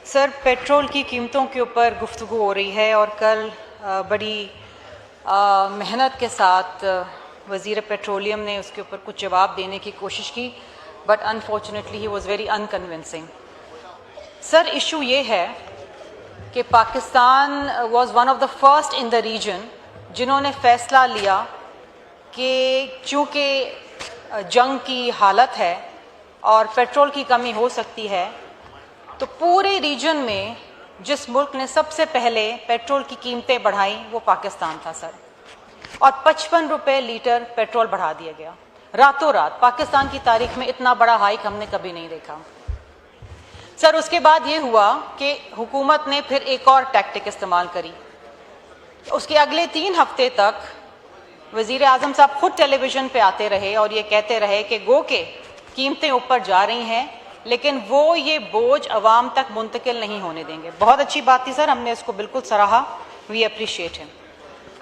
Sir, petrol की कीमतों के ऊपर गुफ्तगू हो रही है और कल बड़ी मेहनत के साथ वज़ीर पेट्रोलियम ने उसके ऊपर कुछ जवाब देने की कोशिश की, but unfortunately he was very unconvincing. Sir, issue ये है कि Pakistan was one of the first in the region जिन्होंने फ़ैसला लिया कि चूँकि जंग की हालत है और पेट्रोल की कमी हो सकती है, तो पूरे रीजन में जिस मुल्क ने सबसे पहले पेट्रोल की कीमतें बढ़ाई वो पाकिस्तान था सर। और 55 रुपये लीटर पेट्रोल बढ़ा दिया गया रातों रात। पाकिस्तान की तारीख में इतना बड़ा हाइक हमने कभी नहीं देखा सर। उसके बाद ये हुआ कि हुकूमत ने फिर एक और टैक्टिक इस्तेमाल करी। उसके अगले 3 हफ्ते तक वज़ीर आज़म साहब खुद टेलीविज़न पे आते रहे और ये कहते रहे कि गो के कीमतें ऊपर जा रही हैं, लेकिन वो ये बोझ अवाम तक मुंतकिल नहीं होने देंगे। बहुत अच्छी बात थी सर, हमने इसको बिल्कुल सराहा, वी अप्रिशिएट हिम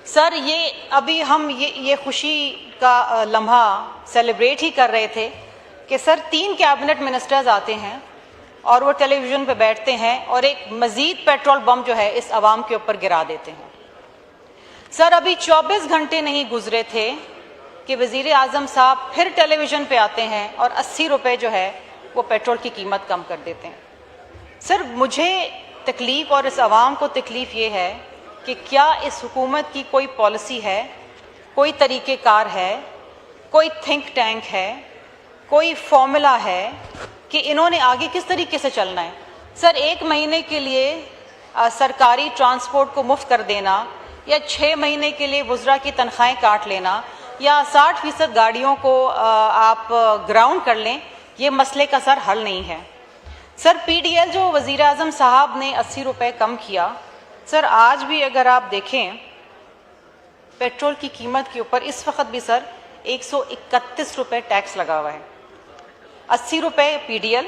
सर। ये अभी हम ये खुशी का लम्हा सेलिब्रेट ही कर रहे थे कि सर 3 कैबिनेट मिनिस्टर्स आते हैं और वो टेलीविज़न पे बैठते हैं और एक मज़ीद पेट्रोल बम जो है इस अवाम के ऊपर गिरा देते हैं सर। अभी 24 घंटे नहीं गुजरे थे कि वज़ीर आज़म साहब फिर टेलीविज़न पे आते हैं और 80 रुपये जो है वो पेट्रोल की कीमत कम कर देते हैं सर। मुझे तकलीफ़ और इस आवाम को तकलीफ़ ये है कि क्या इस हुकूमत की कोई पॉलिसी है, कोई तरीक़ेकार है, कोई थिंक टैंक है, कोई फॉर्मूला है कि इन्होंने आगे किस तरीके से चलना है सर। 1 महीने के लिए सरकारी ट्रांसपोर्ट को मुफ्त कर देना या 6 महीने के लिए वज़रा की तनख्वाहें काट लेना या 60% गाड़ियों को आप ग्राउंड कर लें, ये मसले का सर हल नहीं है सर। PDL जो वज़ीर आज़म साहब ने 80 रुपये कम किया सर, आज भी अगर आप देखें पेट्रोल की कीमत के ऊपर इस वक्त भी सर 131 रुपये टैक्स लगा हुआ है। 80 रुपये PDL,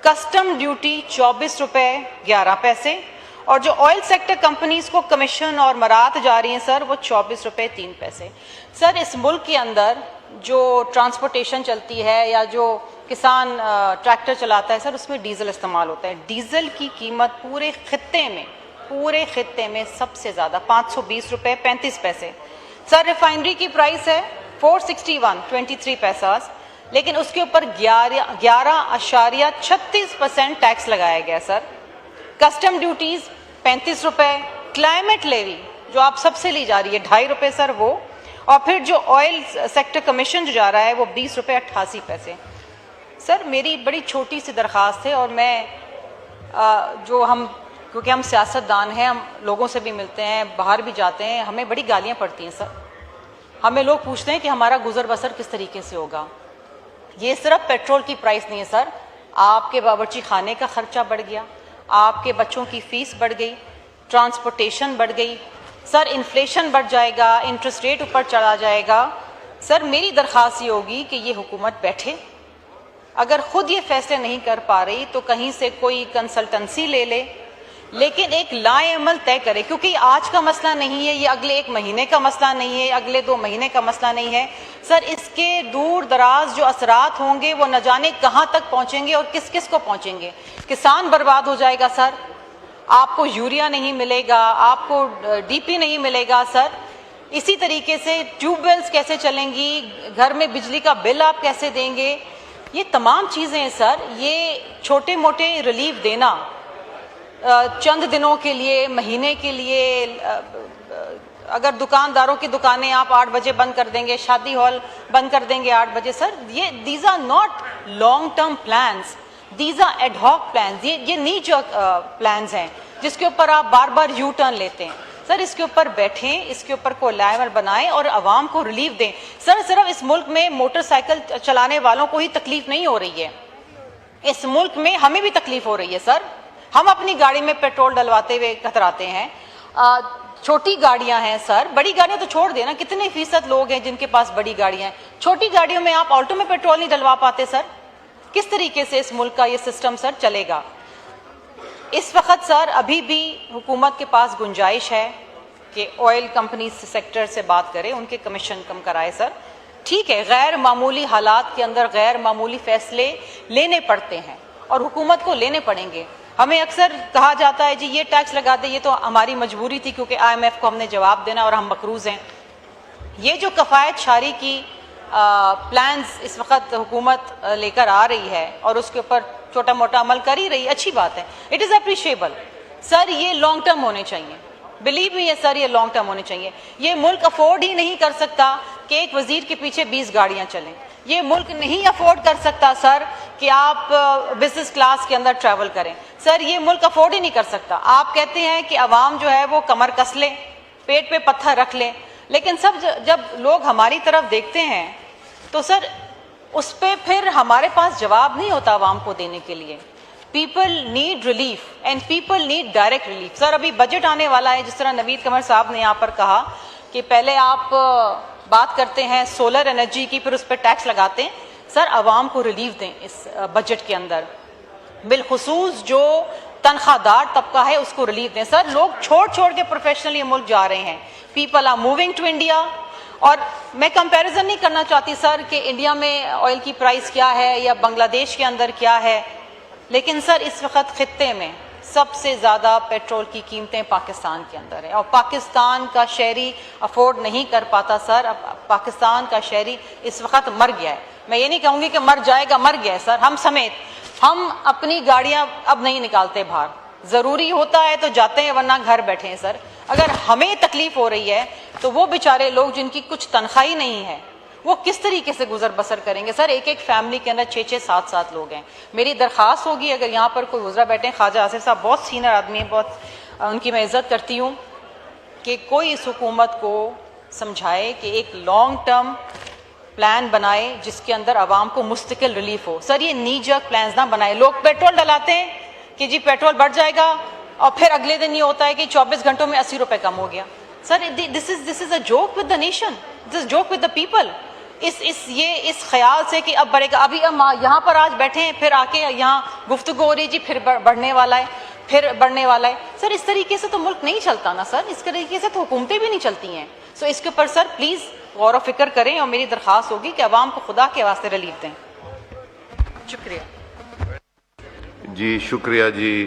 कस्टम ड्यूटी 24 रुपये 11 पैसे, और जो ऑयल सेक्टर कंपनीज़ को कमीशन और मरात जा रही हैं सर वो 24 रुपये 3 पैसे सर। इस मुल्क के अंदर जो ट्रांसपोर्टेशन चलती है या जो किसान ट्रैक्टर चलाता है सर, उसमें डीज़ल इस्तेमाल होता है। डीज़ल की कीमत पूरे खित्ते में सबसे ज़्यादा 520 रुपये 35 पैसे सर। रिफाइनरी की प्राइस है 461.23 पैसा, लेकिन उसके ऊपर 11.36% टैक्स लगाया गया सर। कस्टम ड्यूटीज़ 35 रुपये, क्लाइमेट लेवी जो आप सबसे ली जा रही है 2.5 रुपये सर वो, और फिर जो ऑयल सेक्टर कमीशन जो जा रहा है वो 20 रुपये 88 पैसे सर। मेरी बड़ी छोटी सी दरख्वास्त है, और मैं क्योंकि हम सियासतदान हैं, हम लोगों से भी मिलते हैं, बाहर भी जाते हैं, हमें बड़ी गालियाँ पड़ती हैं सर। हमें लोग पूछते हैं कि हमारा गुजर बसर किस तरीके से होगा। ये सिर्फ पेट्रोल की प्राइस नहीं है सर, आपके बावर्ची खाने का खर्चा बढ़ गया, आपके बच्चों की फ़ीस बढ़ गई, ट्रांसपोर्टेशन बढ़ गई सर, इन्फ्लेशन बढ़ जाएगा, इंटरेस्ट रेट ऊपर चला जाएगा सर। मेरी दरख्वास्त ये होगी कि ये हुकूमत बैठे, अगर ख़ुद ये फ़ैसले नहीं कर पा रही तो कहीं से कोई कंसल्टेंसी ले ले, लेकिन एक लाएअमल तय करे, क्योंकि आज का मसला नहीं है, ये अगले 1 महीने का मसला नहीं है, अगले 2 महीने का मसला नहीं है सर। इसके दूर दराज जो असरात होंगे वो न जाने कहाँ तक पहुँचेंगे और किस किस को पहुँचेंगे। किसान बर्बाद हो जाएगा सर, आपको यूरिया नहीं मिलेगा, आपको DP नहीं मिलेगा सर। इसी तरीके से ट्यूबवेल्स कैसे चलेंगी, घर में बिजली का बिल आप कैसे देंगे, ये तमाम चीज़ें हैं सर। ये छोटे मोटे रिलीफ देना चंद दिनों के लिए, महीने के लिए, अगर दुकानदारों की दुकानें आप 8 बजे बंद कर देंगे, शादी हॉल बंद कर देंगे 8 बजे सर, ये these are not long term plans, these are ad hoc plans. ये नीच प्लान्स हैं जिसके ऊपर आप बार बार यू टर्न लेते हैं सर। इसके ऊपर बैठें, इसके ऊपर को लाएमल बनाएं और आवाम को रिलीफ दें सर। सिर्फ इस मुल्क में मोटरसाइकिल चलाने वालों को ही तकलीफ नहीं हो रही है, इस मुल्क में हमें भी तकलीफ हो रही है सर। हम अपनी गाड़ी में पेट्रोल डलवाते हुए कतराते हैं। छोटी गाड़ियां हैं सर, बड़ी गाड़ियां तो छोड़ देना, कितने फीसद लोग हैं जिनके पास बड़ी गाड़ियां हैं। छोटी गाड़ियों में आप ऑल्टो में पेट्रोल नहीं डलवा पाते सर। किस तरीके से इस मुल्क का ये सिस्टम सर चलेगा। इस वक्त सर अभी भी हुकूमत के पास गुंजाइश है कि ऑयल कंपनी सेक्टर से बात करें, उनके कमीशन कम कराए सर। ठीक है, गैर मामूली हालात के अंदर गैर मामूली फैसले लेने पड़ते हैं, اور حکومت کو لینے پڑیں گے. ہمیں اکثر کہا جاتا ہے جی یہ ٹیکس لگا دے, یہ تو ہماری مجبوری تھی کیونکہ IMF کو ہم نے جواب دینا اور ہم مقروض ہیں. یہ جو کفایت شاری کی پلانز اس وقت حکومت لے کر آ رہی ہے اور اس کے اوپر چھوٹا موٹا عمل کر ہی رہی ہے, اچھی بات ہے, اٹ از اپریشیبل. سر یہ لانگ ٹرم ہونے چاہیے, بلیو می ہے سر, یہ لانگ ٹرم ہونے چاہیے. یہ ملک افورڈ ہی نہیں کر سکتا کہ ایک وزیر کے پیچھے 20 گاڑیاں چلیں. یہ ملک نہیں افورڈ کر سکتا سر کہ آپ بزنس کلاس کے اندر ٹریول کریں. سر یہ ملک افورڈ ہی نہیں کر سکتا. آپ کہتے ہیں کہ عوام جو ہے وہ کمر کس لے, پیٹ پہ پتھر رکھ لیں, لیکن جب لوگ ہماری طرف دیکھتے ہیں تو سر اس پہ پھر ہمارے پاس جواب نہیں ہوتا عوام کو دینے کے لیے. People need relief and people need direct relief. Sir ابھی بجٹ آنے والا ہے, جس طرح نوید قمر صاحب نے یہاں پر کہا کہ پہلے آپ بات کرتے ہیں سولر انرجی کی, پھر اس پہ ٹیکس لگاتے ہیں. سر عوام کو ریلیف دیں اس بجٹ کے اندر, بالخصوص جو تنخواہ دار طبقہ ہے اس کو ریلیف دیں. سر لوگ چھوڑ کے پروفیشنل یہ ملک جا رہے ہیں. People are moving to India. اور میں کمپیریزن نہیں کرنا چاہتی سر کہ انڈیا میں آئل کی پرائس کیا ہے یا بنگلہ دیش کے اندر کیا ہے, لیکن سر اس وقت خطے میں سب سے زیادہ پیٹرول کی قیمتیں پاکستان کے اندر ہیں, اور پاکستان کا شہری افورڈ نہیں کر پاتا. سر اب پاکستان کا شہری اس وقت مر گیا ہے. میں یہ نہیں کہوں گی کہ مر جائے گا, مر گیا ہے سر, ہم سمیت. ہم اپنی گاڑیاں اب نہیں نکالتے باہر, ضروری ہوتا ہے تو جاتے ہیں ورنہ گھر بیٹھے ہیں. سر اگر ہمیں تکلیف ہو رہی ہے تو وہ بیچارے لوگ جن کی کچھ تنخواہ نہیں ہے وہ کس طریقے سے گزر بسر کریں گے. سر ایک فیملی کے اندر 6 7 لوگ ہیں. میری درخواست ہوگی اگر یہاں پر کوئی وزراء بیٹھے ہیں, خواجہ آصف صاحب بہت سینئر آدمی ہیں, بہت ان کی میں عزت کرتی ہوں, کہ کوئی اس حکومت کو سمجھائے کہ ایک لانگ ٹرم پلان بنائے جس کے اندر عوام کو مستقل ریلیف ہو. سر یہ نی جرک پلانز نہ بنائے. لوگ پیٹرول ڈلاتے ہیں کہ جی پیٹرول بڑھ جائے گا اور پھر اگلے دن یہ ہوتا ہے کہ 24 گھنٹوں میں 80 روپے کم ہو گیا. Sir this is a joke with the nation, this is joke with the people. اس خیال سے کہ اب بڑھے گا, ابھی ہم یہاں پر آج بیٹھے ہیں, پھر آ کے یہاں گفتگو ہو رہی جی پھر بڑھنے والا ہے, پھر بڑھنے والا ہے. سر اس طریقے سے تو ملک نہیں چلتا نا سر, اس طریقے سے تو حکومتیں بھی نہیں چلتی ہیں. سو اس کے اوپر سر پلیز غور و فکر کریں, اور میری درخواست ہوگی کہ عوام کو خدا کے واسطے ریلیف دیں. شکریہ. جی شکریہ جی.